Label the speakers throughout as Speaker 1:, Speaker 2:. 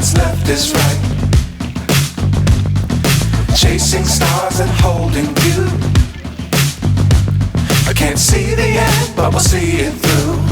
Speaker 1: what's left is right. Chasing stars and holding you. I can't see the end, but we'll see it through.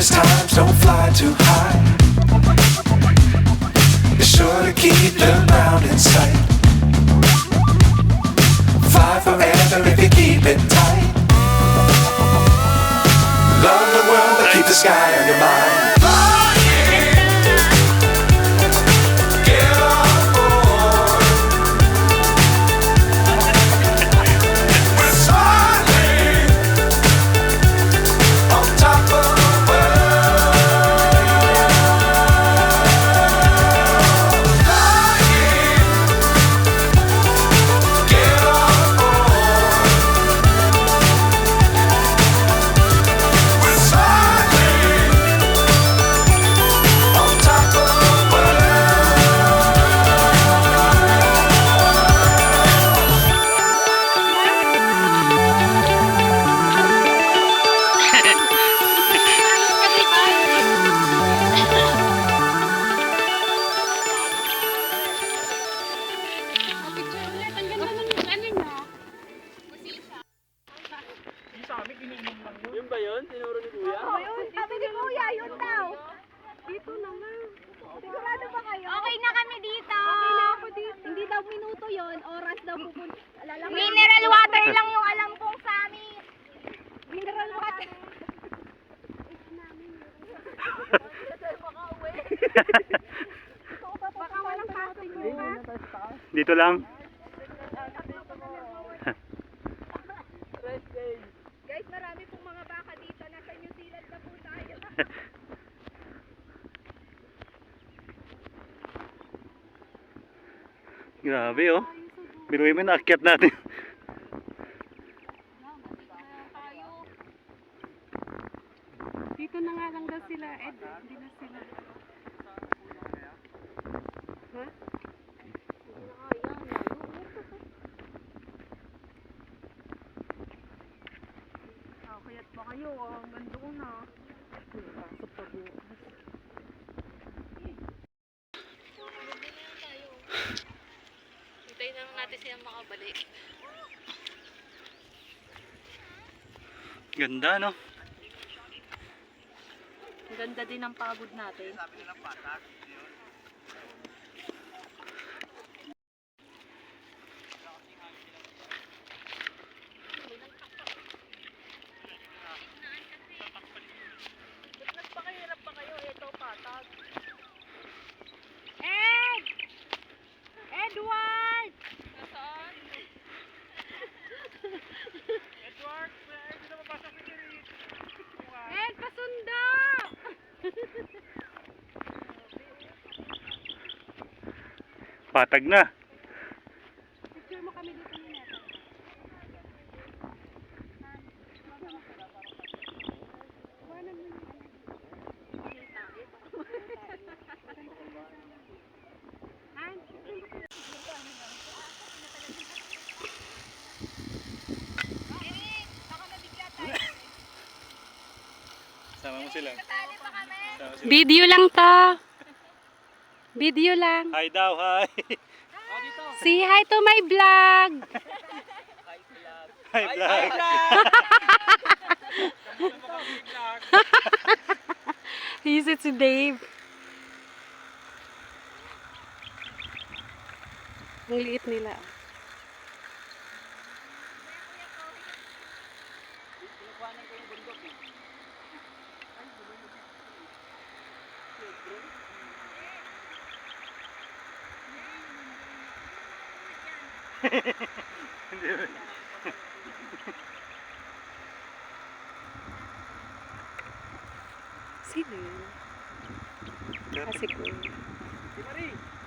Speaker 1: Times don't fly too high. Be sure to keep the ground in sight. Fly forever if you keep it tight. Love the world but keep the sky on your mind.
Speaker 2: Yun ba yun? Tinuro ni Kuya?
Speaker 3: Oo, yun. Sabi ni Kuya, yun daw. Dito na nga. Sigurado ba kayo? Okay na kami dito. Okay na ako dito. Hindi daw minuto yun. Oras daw pupunta. Mineral water lang yung alam kong sa amin. Mineral water. Baka walang kaso yun.
Speaker 4: Dito lang.
Speaker 3: Guys, marami pong mga baka dito. Nasa New Zealand na po tayo.
Speaker 4: Grabe oh. Biruin mo na akyat natin.
Speaker 5: Dito na nga lang daw sila, Ed. Hindi na sila. Ha? Kayat pa kayo, ang ganda ko na. Pasok pa bukas.
Speaker 6: Hintayin na lang natin silang makabalik.
Speaker 4: Ganda no?
Speaker 6: Ang ganda din ang pagod natin.
Speaker 3: Ed! Edward!
Speaker 6: Nasaan?
Speaker 3: Ed, pasundo!
Speaker 4: Patag na.
Speaker 3: Picture mo kami dito ni Neta.
Speaker 4: Sama mo sila.
Speaker 5: Video lang to. Video lang.
Speaker 4: Hi daw, hi.
Speaker 5: Say hi to my vlog.
Speaker 4: Hi vlog.
Speaker 5: He's it si Dave. Ang liit nila. Sino yun? Kasi po.
Speaker 2: Si Marie!